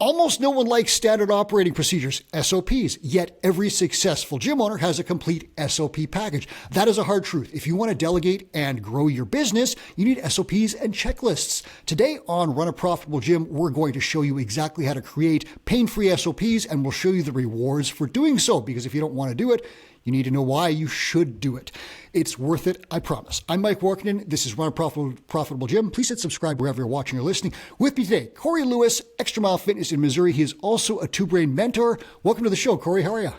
Almost no one likes standard operating procedures, SOPs, yet every successful gym owner has a complete SOP package. That is a hard truth. If you want to delegate and grow your business, you need SOPs and checklists. Today on Run a Profitable Gym, we're going to show you exactly how to create pain-free SOPs, and we'll show you the rewards for doing so, because if you don't want to do it, you need to know why you should do it. It's worth it, I promise. I'm Mike Warkinen. This is Run a Profitable Gym. Please hit subscribe wherever you're watching or listening. With me today, Corey Lewis, Xtra Mile Fitness in Missouri. He is also a two-brain mentor. Welcome to the show, Corey. How are you?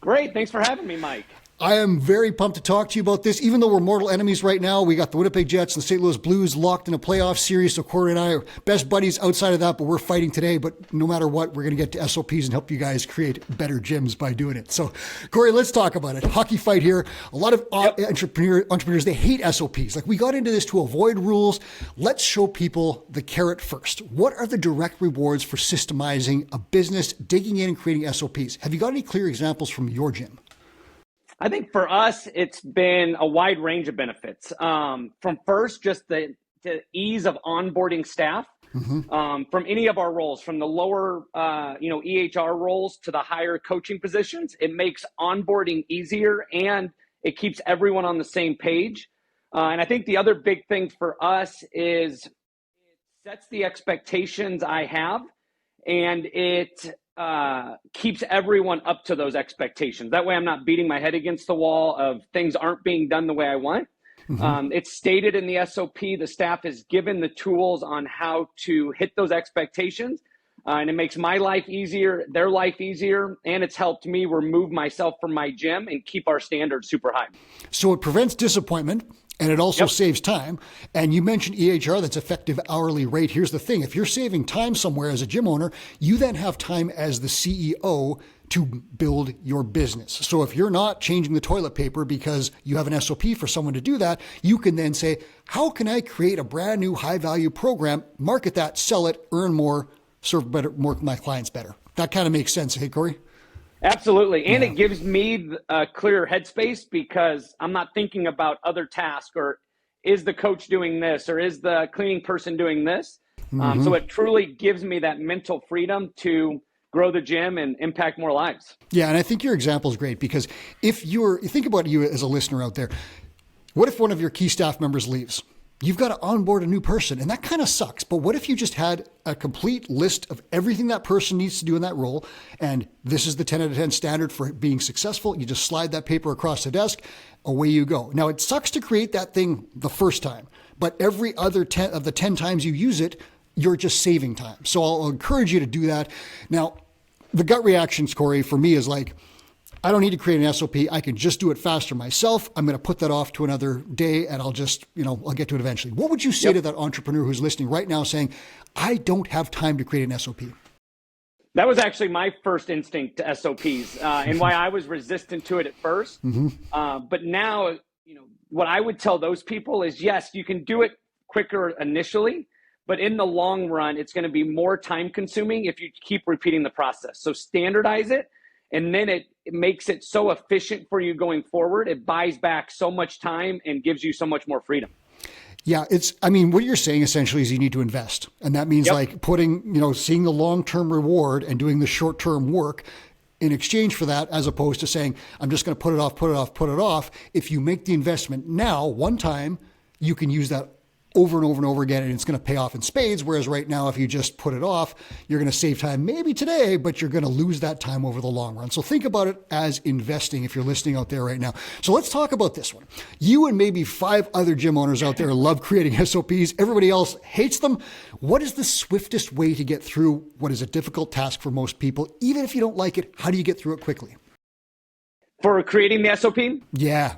Great. Thanks for having me, Mike. I am very pumped to talk to you about this. Even though we're mortal enemies right now, we got the Winnipeg Jets and the St. Louis Blues locked in a playoff series. So Corey and I are best buddies outside of that, but we're fighting today. But no matter what, we're going to get to SOPs and help you guys create better gyms by doing it. So Corey, let's talk about it. Hockey fight here. A lot of entrepreneurs, they hate SOPs. Like, we got into this to avoid rules. Let's show people the carrot first. What are the direct rewards for systemizing a business, digging in and creating SOPs? Have you got any clear examples from your gym? I think for us, it's been a wide range of benefits. From first, just the ease of onboarding staff from any of our roles, from the lower, EHR roles to the higher coaching positions. It makes onboarding easier and it keeps everyone on the same page. And I think the other big thing for us is it sets the expectations I have, and it keeps everyone up to those expectations. That way I'm not beating my head against the wall of things aren't being done the way I want. It's stated in the SOP, the staff is given the tools on how to hit those expectations. And it makes my life easier, their life easier, and it's helped me remove myself from my gym and keep our standards super high. So it prevents disappointment. And it also saves time. And you mentioned EHR, that's effective hourly rate. Here's the thing. If you're saving time somewhere as a gym owner, you then have time as the CEO to build your business. So if you're not changing the toilet paper because you have an SOP for someone to do that, you can then say, how can I create a brand new high value program, market that, sell it, earn more, serve better, more my clients better. That kind of makes sense. Hey, Corey? Absolutely. And it gives me a clear headspace because I'm not thinking about other tasks, or is the coach doing this, or is the cleaning person doing this? So it truly gives me that mental freedom to grow the gym and impact more lives. Yeah. And I think your example is great, because if you think about you as a listener out there, what if one of your key staff members leaves? You've got to onboard a new person, and that kind of sucks. But what if you just had a complete list of everything that person needs to do in that role, and this is the 10 out of 10 standard for being successful? You just slide that paper across the desk, away you go. Now, it sucks to create that thing the first time, but every other 10 of the 10 times you use it, you're just saving time. So I'll encourage you to do that. Now, the gut reactions, Corey, for me is like, I don't need to create an SOP. I can just do it faster myself. I'm going to put that off to another day, and I'll just, I'll get to it eventually. What would you say to that entrepreneur who's listening right now saying, I don't have time to create an SOP? That was actually my first instinct to SOPs and why I was resistant to it at first. But now, what I would tell those people is, yes, you can do it quicker initially, but in the long run, it's going to be more time consuming if you keep repeating the process. So standardize it. And then it makes it so efficient for you going forward. It buys back so much time and gives you so much more freedom. Yeah, what you're saying essentially is you need to invest. And that means like putting, seeing the long-term reward and doing the short-term work in exchange for that, as opposed to saying, I'm just going to put it off. If you make the investment now, one time, you can use that over and over and over again, and it's going to pay off in spades. Whereas right now, if you just put it off, you're going to save time maybe today, but you're going to lose that time over the long run. So think about it as investing if you're listening out there right now. So let's talk about this one. You and maybe 5 other gym owners out there love creating SOPs. Everybody else hates them. What is the swiftest way to get through what is a difficult task for most people? Even if you don't like it, how do you get through it quickly? For creating the SOP? Yeah.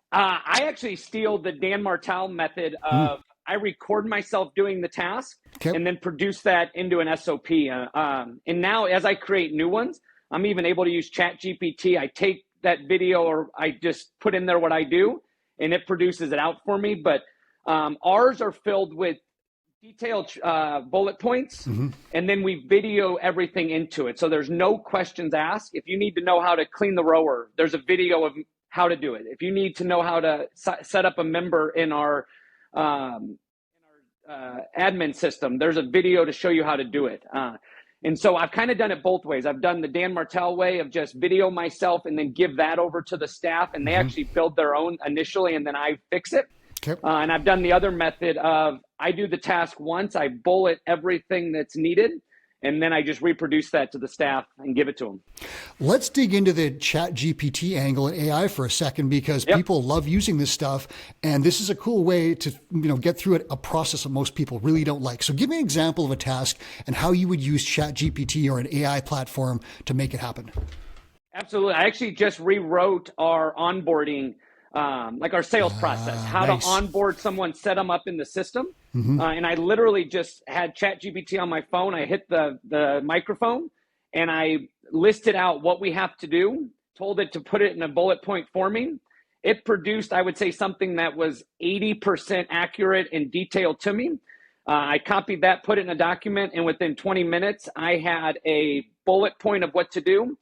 I actually steal the Dan Martell method of I record myself doing the task and then produce that into an SOP. And now as I create new ones, I'm even able to use ChatGPT. I take that video, or I just put in there what I do, and it produces it out for me. But ours are filled with detailed bullet points, and then we video everything into it. So there's no questions asked. If you need to know how to clean the rower, there's a video of how to do it. If you need to know how to set up a member in our admin system, there's a video to show you how to do it. And so I've kind of done it both ways. I've done the Dan Martell way of just video myself and then give that over to the staff, and they actually build their own initially, and then I fix it. Okay. And I've done the other method of I do the task once, I bullet everything that's needed, and then I just reproduce that to the staff and give it to them. Let's dig into the Chat GPT angle and AI for a second, because people love using this stuff. And this is a cool way to, get through a process that most people really don't like. So give me an example of a task and how you would use Chat GPT or an AI platform to make it happen. Absolutely. I actually just rewrote our onboarding, like our sales process, how to onboard someone, set them up in the system. And I literally just had ChatGPT on my phone. I hit the microphone and I listed out what we have to do, told it to put it in a bullet point for me. It produced, I would say, something that was 80% accurate and detailed to me. I copied that, put it in a document, and within 20 minutes, I had a bullet point of what to do.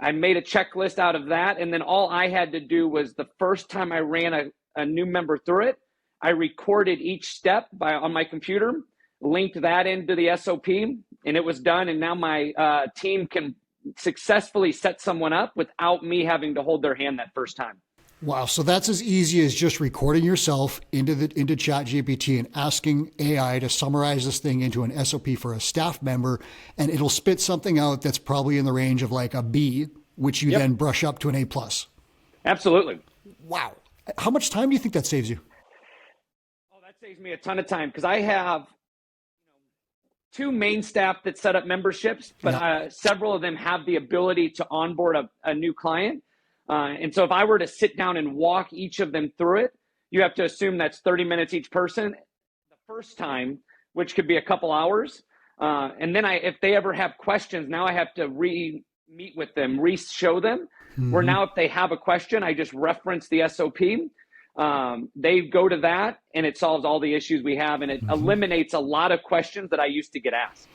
I made a checklist out of that, and then all I had to do was the first time I ran a new member through it, I recorded each step on my computer, linked that into the SOP, and it was done. And now my team can successfully set someone up without me having to hold their hand that first time. Wow. So that's as easy as just recording yourself into ChatGPT and asking AI to summarize this thing into an SOP for a staff member, and it'll spit something out that's probably in the range of like a B, which you then brush up to an A+. Absolutely. Wow. How much time do you think that saves you? Oh, that saves me a ton of time, because I have two main staff that set up memberships, but several of them have the ability to onboard a new client. And so if I were to sit down and walk each of them through it, you have to assume that's 30 minutes each person the first time, which could be a couple hours. And then if they ever have questions, now I have to meet with them, show them. Where now if they have a question, I just reference the SOP. They go to that and it solves all the issues we have, and it eliminates a lot of questions that I used to get asked.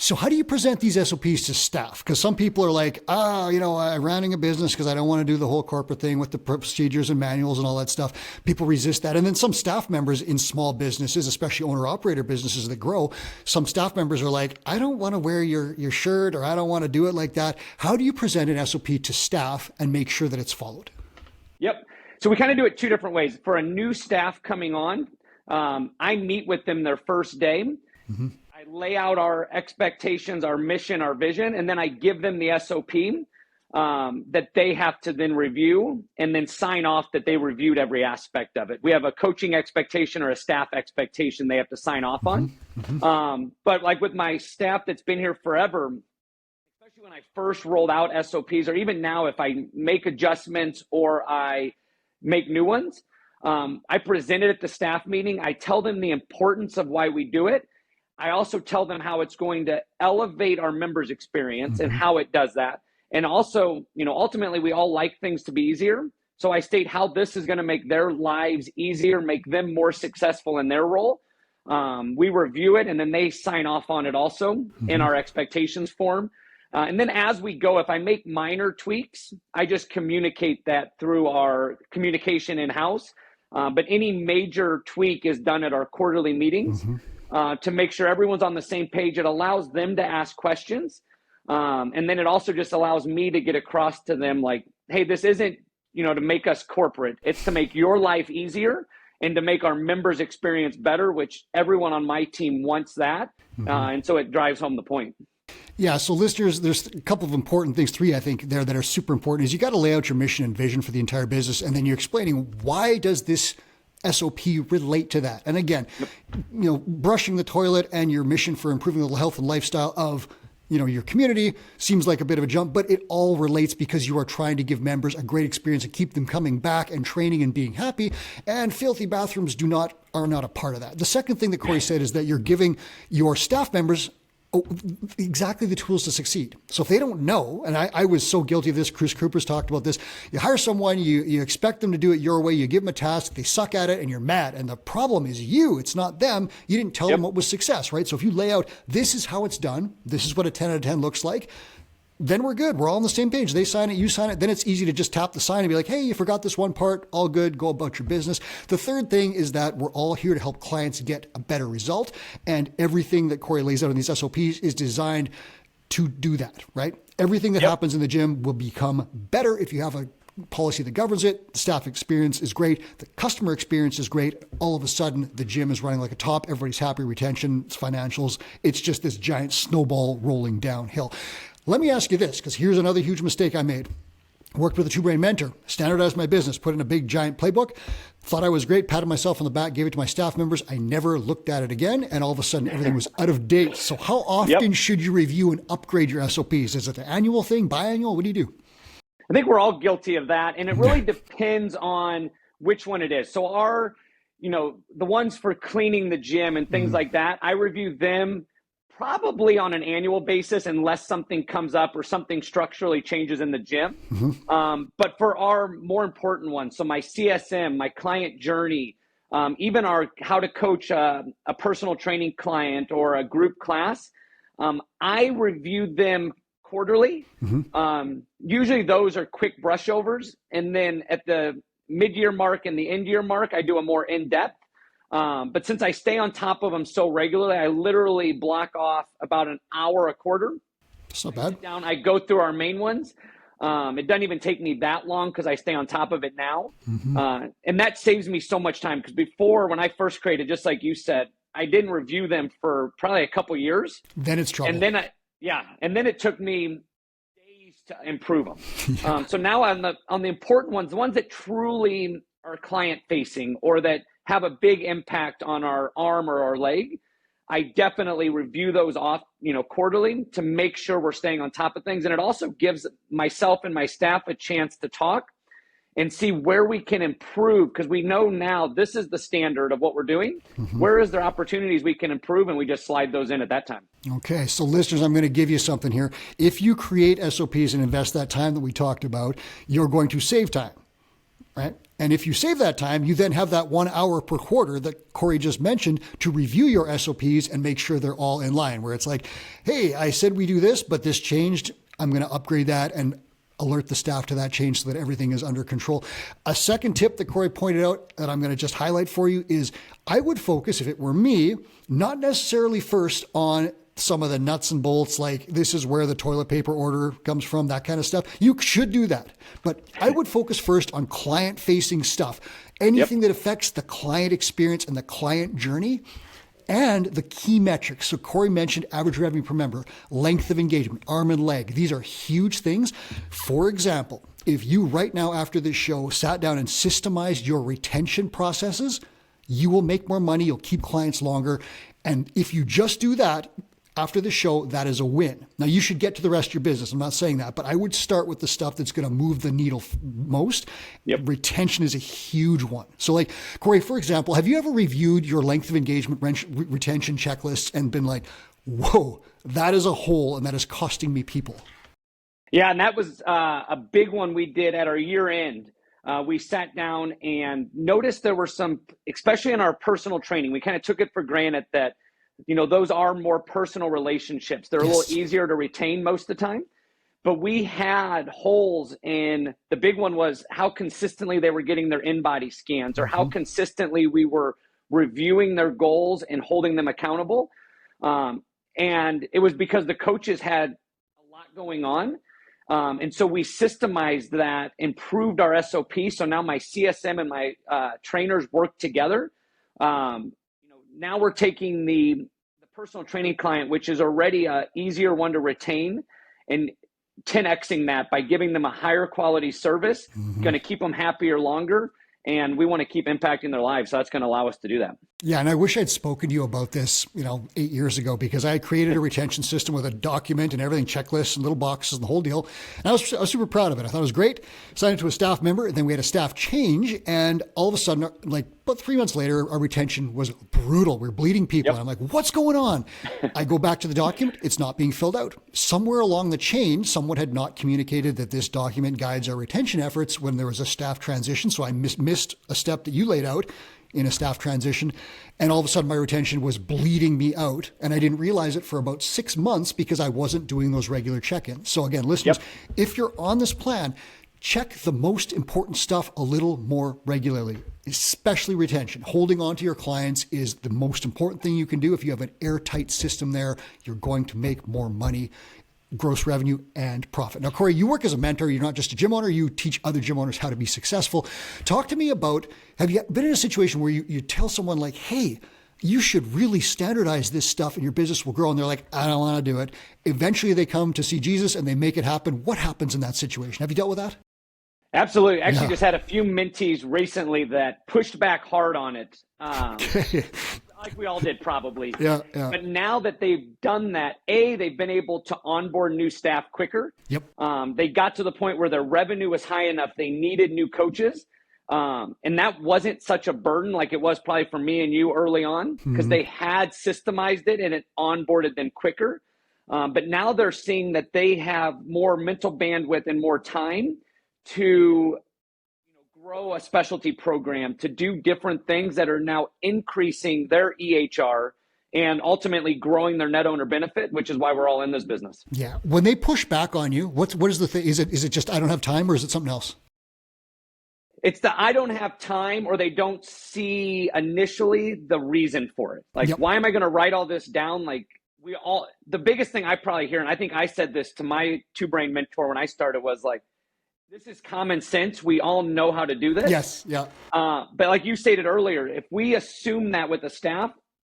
So how do you present these SOPs to staff? Because some people are like, I'm running a business because I don't want to do the whole corporate thing with the procedures and manuals and all that stuff. People resist that. And then some staff members in small businesses, especially owner-operator businesses that grow, some staff members are like, I don't want to wear your shirt, or I don't want to do it like that. How do you present an SOP to staff and make sure that it's followed? Yep. So we kind of do it two different ways. For a new staff coming on, I meet with them their first day. I lay out our expectations, our mission, our vision, and then I give them the SOP that they have to then review and then sign off that they reviewed every aspect of it. We have a coaching expectation or a staff expectation they have to sign off on. But like with my staff that's been here forever, especially when I first rolled out SOPs, or even now if I make adjustments or I make new ones, I present it at the staff meeting. I tell them the importance of why we do it. I also tell them how it's going to elevate our members' experience and how it does that. And also, ultimately, we all like things to be easier. So I state how this is going to make their lives easier, make them more successful in their role. We review it, and then they sign off on it also in our expectations form. And then as we go, if I make minor tweaks, I just communicate that through our communication in-house. But any major tweak is done at our quarterly meetings. To make sure everyone's on the same page. It allows them to ask questions. And then it also just allows me to get across to them like, hey, this isn't, to make us corporate. It's to make your life easier and to make our members' experience better, which everyone on my team wants that. And so it drives home the point. Yeah. So listeners, there's a couple of important things, three, I think, there that are super important is you got to lay out your mission and vision for the entire business. And then you're explaining, why does this SOP relate to that? And again, brushing the toilet and your mission for improving the health and lifestyle of, your community seems like a bit of a jump, but it all relates because you are trying to give members a great experience and keep them coming back and training and being happy. And filthy bathrooms are not a part of that. The second thing that Corey said is that you're giving your staff members exactly the tools to succeed. So if they don't know, and I was so guilty of this, Chris Cooper's talked about this, you hire someone, you expect them to do it your way, you give them a task, they suck at it, and you're mad. And the problem is you, it's not them. You didn't tell them what was success, right? So if you lay out, this is how it's done, this is what a 10 out of 10 looks like, then we're good. We're all on the same page. They sign it, you sign it. Then it's easy to just tap the sign and be like, hey, you forgot this one part. All good. Go about your business. The third thing is that we're all here to help clients get a better result. And everything that Corey lays out in these SOPs is designed to do that, right? Everything that happens in the gym will become better if you have a policy that governs it. The staff experience is great. The customer experience is great. All of a sudden, the gym is running like a top. Everybody's happy. Retention, financials. It's just this giant snowball rolling downhill. Let me ask you this, because here's another huge mistake I made. Worked with a two-brain mentor, standardized my business, put in a big giant playbook, thought I was great, patted myself on the back, gave it to my staff members. I never looked at it again, and all of a sudden everything was out of date. So how often should you review and upgrade your SOPs? Is it an annual thing, biannual? What do you do? I think we're all guilty of that, and it really depends on which one it is. So our, the ones for cleaning the gym and things like that, I review them probably on an annual basis unless something comes up or something structurally changes in the gym. But for our more important ones, so my CSM, my client journey, even our how to coach a personal training client or a group class, I review them quarterly. Usually those are quick brush overs. And then at the mid-year mark and the end-year mark, I do a more in-depth. But since I stay on top of them so regularly, I literally block off about an hour a quarter. That's not bad. I go through our main ones. It doesn't even take me that long because I stay on top of it now. And that saves me so much time, because before, when I first created, just like you said, I didn't review them for probably a couple years. Then it's trouble. And then and then it took me days to improve them. So now on the important ones, the ones that truly are client facing or that have a big impact on our arm or our leg, I definitely review those off, quarterly to make sure we're staying on top of things. And it also gives myself and my staff a chance to talk and see where we can improve, because we know now this is the standard of what we're doing. Where is there opportunities we can improve, and we just slide those in at that time. Okay, so listeners, I'm going to give you something here. If you create SOPs and invest that time that we talked about, you're going to save time, right? And if you save that time, you then have that 1 hour per quarter that Corey just mentioned to review your SOPs and make sure they're all in line, where it's like, hey, I said we do this, but this changed. I'm going to upgrade that and alert the staff to that change so that everything is under control. A second tip that Corey pointed out that I'm going to just highlight for you is I would focus, if it were me, not necessarily first on some of the nuts and bolts, like this is where the toilet paper order comes from, that kind of stuff. You should do that. But I would focus first on client-facing stuff. Anything that affects the client experience and the client journey and the key metrics. So Corey mentioned average revenue per member, length of engagement, arm and leg. These are huge things. For example, if you right now after this show sat down and systemized your retention processes, you will make more money, you'll keep clients longer. And if you just do that, after the show, that is a win. Now, you should get to the rest of your business. I'm not saying that, but I would start with the stuff that's going to move the needle most. Retention is a huge one. So like, Corey, for example, have you ever reviewed your length of engagement retention checklists and been like, whoa, that is a hole and that is costing me people? Yeah, and that was a big one we did at our year end. We sat down and noticed there were some, especially in our personal training, we kind of took it for granted that those are more personal relationships. They're a little easier to retain most of the time. But we had holes in, the big one was how consistently they were getting their in-body scans, or how consistently we were reviewing their goals and holding them accountable. And it was because the coaches had a lot going on. And so we systemized that, improved our SOP. So now my CSM and my trainers work together. Now we're taking the personal training client, which is already a easier one to retain, and 10xing that by giving them a higher quality service, going to keep them happier longer. And we want to keep impacting their lives. So that's going to allow us to do that. Yeah. And I wish I'd spoken to you about this, 8 years ago, because I created a retention system with a document and everything, checklists and little boxes and the whole deal. And I was super proud of it. I thought it was great. Signed it to a staff member, and then we had a staff change. And all of a sudden, like about 3 months later, our retention was brutal. We were bleeding people. And I'm like, what's going on? I go back to the document. It's not being filled out. Somewhere along the chain, someone had not communicated that this document guides our retention efforts when there was a staff transition. So I missed a step that you laid out. in a staff transition. And all of a sudden my retention was bleeding me out. And I didn't realize it for about 6 months because I wasn't doing those regular check-ins. So again, listeners, if you're on this plan, check the most important stuff a little more regularly, especially retention. Holding on to your clients is the most important thing you can do. If you have an airtight system there, you're going to make more money, gross revenue and profit. Now, Corey, you work as a mentor. You're not just a gym owner. You teach other gym owners how to be successful. Talk to me about, have you been in a situation where you tell someone like, hey, you should really standardize this stuff and your business will grow. And they're like, I don't want to do it. Eventually they come to see Jesus and they make it happen. What happens in that situation? Have you dealt with that? Absolutely. Actually, just had a few mentees recently that pushed back hard on it. Like we all did probably. Yeah. But now that they've done that, they've been able to onboard new staff quicker. Yep. They got to the point where their revenue was high enough. They needed new coaches. And that wasn't such a burden like it was probably for me and you early on because they had systemized it and it onboarded them quicker. But now they're seeing that they have more mental bandwidth and more time to grow a specialty program, to do different things that are now increasing their EHR and ultimately growing their net owner benefit, which is why we're all in this business. Yeah. When they push back on you, what is the thing? Is it just, I don't have time, or is it something else? It's the, I don't have time, or they don't see initially the reason for it. Like, why am I going to write all this down? Like the biggest thing I probably hear, and I think I said this to my two-brain mentor when I started, was like, this is common sense. We all know how to do this. Yes. Yeah. But like you stated earlier, if we assume that with the staff,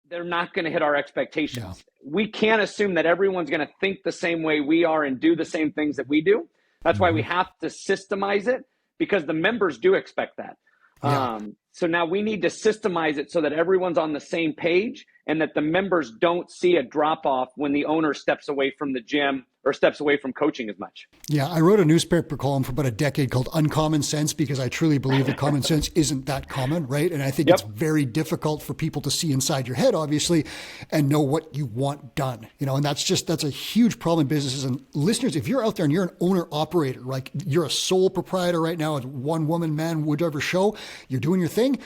they're not going to hit our expectations. Yeah. We can't assume that everyone's going to think the same way we are and do the same things that we do. That's why we have to systemize it, because the members do expect that. Yeah. So now we need to systemize it so that everyone's on the same page and that the members don't see a drop off when the owner steps away from the gym or steps away from coaching as much. Yeah, I wrote a newspaper column for about a decade called Uncommon Sense, because I truly believe that common sense isn't that common, right? And I think it's very difficult for people to see inside your head, obviously, and know what you want done. And that's a huge problem in businesses. And listeners, if you're out there and you're an owner operator, like you're a sole proprietor right now, a one woman, man, whatever show, you're doing your thing.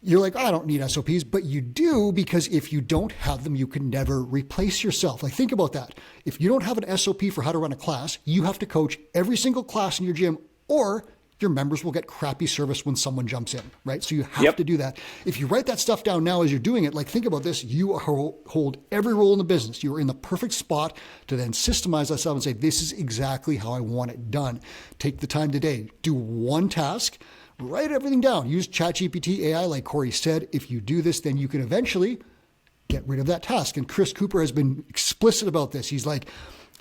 You're like, I don't need SOPs, but you do, because if you don't have them, you can never replace yourself. Like, think about that. If you don't have an SOP for how to run a class, you have to coach every single class in your gym, or your members will get crappy service when someone jumps in, right? So you have to do that. If you write that stuff down now as you're doing it, like, think about this. You hold every role in the business. You are in the perfect spot to then systemize that stuff and say, this is exactly how I want it done. Take the time today. Do one task. Write everything down. Use ChatGPT AI, like Corey said. If you do this, then you can eventually get rid of that task. And Chris Cooper has been explicit about this. He's like,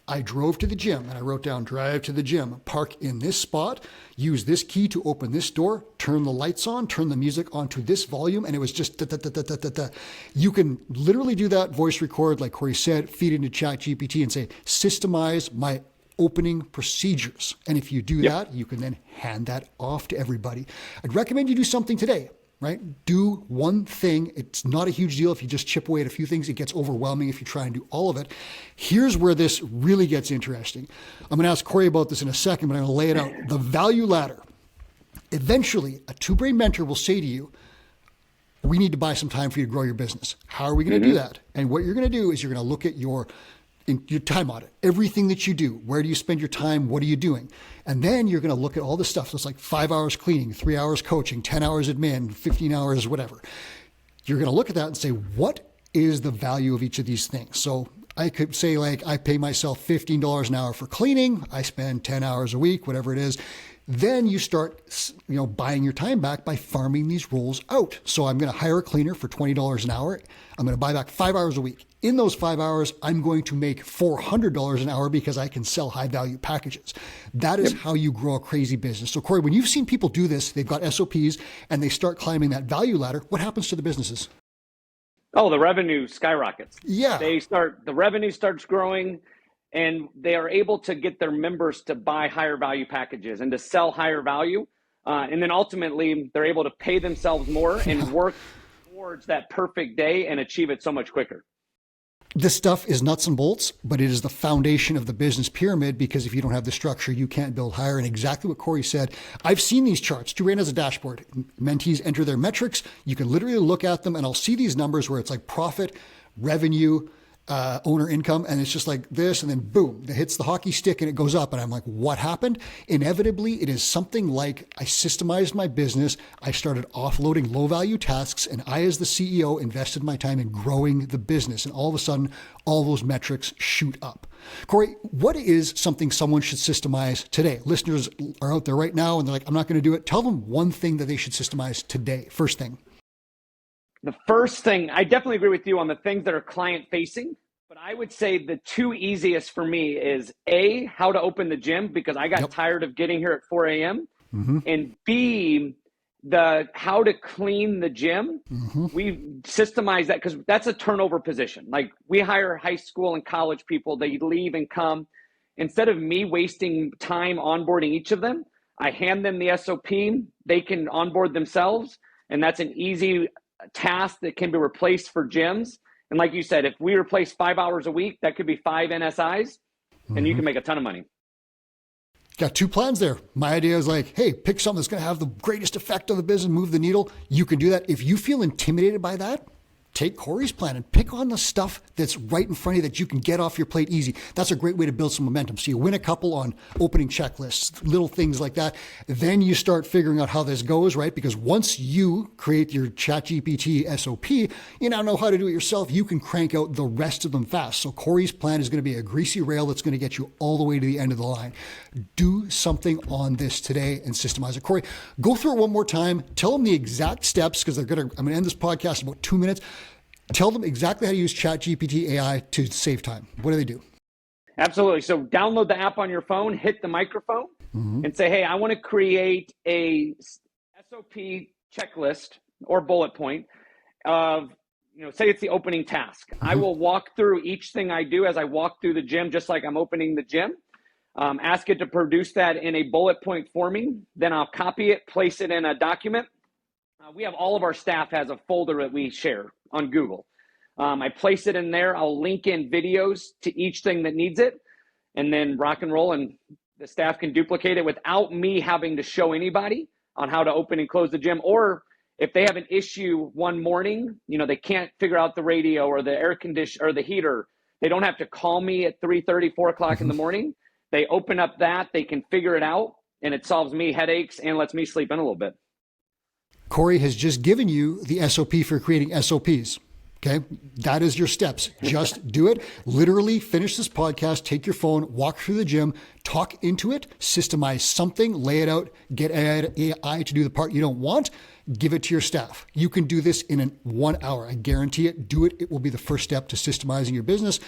I drove to the gym, and I wrote down, drive to the gym, park in this spot, use this key to open this door, turn the lights on, turn the music onto this volume. And it was just da. You can literally do that, voice record, like Corey said, feed into ChatGPT and say, systemize my opening procedures. And if you do that, you can then hand that off to everybody. I'd recommend you do something today, right? Do one thing. It's not a huge deal if you just chip away at a few things. It gets overwhelming if you try and do all of it. Here's where this really gets interesting. I'm going to ask Corey about this in a second, but I'm going to lay it out. The value ladder. Eventually, a two-brain mentor will say to you, we need to buy some time for you to grow your business. How are we going to do that? And what you're going to do is you're going to look at your time audit, everything that you do. Where do you spend your time? What are you doing? And then you're going to look at all the stuff. So it's like 5 hours cleaning, 3 hours coaching, 10 hours admin, 15 hours, whatever. You're going to look at that and say, what is the value of each of these things? So I could say, like, I pay myself $15 an hour for cleaning. I spend 10 hours a week, whatever it is. Then you start, buying your time back by farming these roles out. So I'm going to hire a cleaner for $20 an hour. I'm going to buy back 5 hours a week. In those 5 hours, I'm going to make $400 an hour because I can sell high value packages. That is how you grow a crazy business. So Corey, when you've seen people do this, they've got SOPs and they start climbing that value ladder, what happens to the businesses? Oh, the revenue skyrockets. Yeah. The revenue starts growing, and they are able to get their members to buy higher value packages and to sell higher value. And then ultimately they're able to pay themselves more and work towards that perfect day and achieve it so much quicker. This stuff is nuts and bolts, but it is the foundation of the business pyramid, because if you don't have the structure, you can't build higher. And exactly what Corey said, I've seen these charts. Duran has a dashboard. Mentees enter their metrics. You can literally look at them, and I'll see these numbers where it's like profit, revenue, owner income, and it's just like this, and then boom, it hits the hockey stick and it goes up, and I'm like, what happened? Inevitably, it is something like I systemized my business, I started offloading low value tasks, and I, as the CEO, invested my time in growing the business, and all of a sudden, all those metrics shoot up. Corey, what is something someone should systemize today? Listeners are out there right now, and they're like, I'm not going to do it. Tell them one thing that they should systemize today. First thing. The first thing, I definitely agree with you on the things that are client facing, but I would say the two easiest for me is A, how to open the gym, because I got tired of getting here at 4 a.m. And B, the how to clean the gym. We systemize that because that's a turnover position. Like, we hire high school and college people, they leave and come. Instead of me wasting time onboarding each of them, I hand them the SOP, they can onboard themselves, and that's an easy task that can be replaced for gyms. And like you said, if we replace 5 hours a week, that could be 5 NSIs, and you can make a ton of money. Got two plans there. My idea is like, hey, pick something that's going to have the greatest effect on the business, move the needle. You can do that. If you feel intimidated by that, take Corey's plan and pick on the stuff that's right in front of you that you can get off your plate easy. That's a great way to build some momentum. So you win a couple on opening checklists, little things like that. Then you start figuring out how this goes, right? Because once you create your ChatGPT SOP, you now know how to do it yourself. You can crank out the rest of them fast. So Corey's plan is going to be a greasy rail that's going to get you all the way to the end of the line. Do something on this today and systemize it. Corey, go through it one more time. Tell them the exact steps, because I'm going to end this podcast in about 2 minutes. Tell them exactly how to use ChatGPT AI to save time. What do they do? Absolutely. So download the app on your phone, hit the microphone, and say, hey, I want to create a SOP checklist or bullet point of, say it's the opening task. I will walk through each thing I do as I walk through the gym, just like I'm opening the gym. Ask it to produce that in a bullet point for me. Then I'll copy it, place it in a document. We have all of our staff has a folder that we share on Google. I place it in there. I'll link in videos to each thing that needs it, and then rock and roll, and the staff can duplicate it without me having to show anybody on how to open and close the gym. Or if they have an issue one morning, they can't figure out the radio or the air conditioner or the heater, they don't have to call me at 3:30, 4 o'clock in the morning. They open up that, they can figure it out, and it solves me headaches and lets me sleep in a little bit. Corey has just given you the SOP for creating SOPs. Okay. That is your steps. Just do it. Literally finish this podcast, take your phone, walk through the gym, talk into it, systemize something, lay it out, get AI to do the part you don't want, give it to your staff. You can do this in 1 hour. I guarantee it. Do it. It will be the first step to systemizing your business.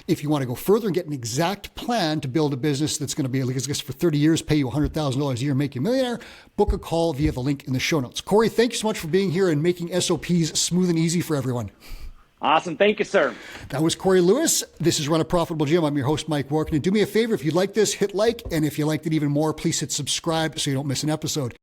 If you want to go further and get an exact plan to build a business that's going to be, I guess, for 30 years, pay you $100,000 a year, make you a millionaire, book a call via the link in the show notes. Corey, thank you so much for being here and making SOPs smooth and easy for everyone. Awesome. Thank you, sir. That was Corey Lewis. This is Run a Profitable Gym. I'm your host, Mike Warken. And do me a favor, if you like this, hit like. And if you liked it even more, please hit subscribe so you don't miss an episode.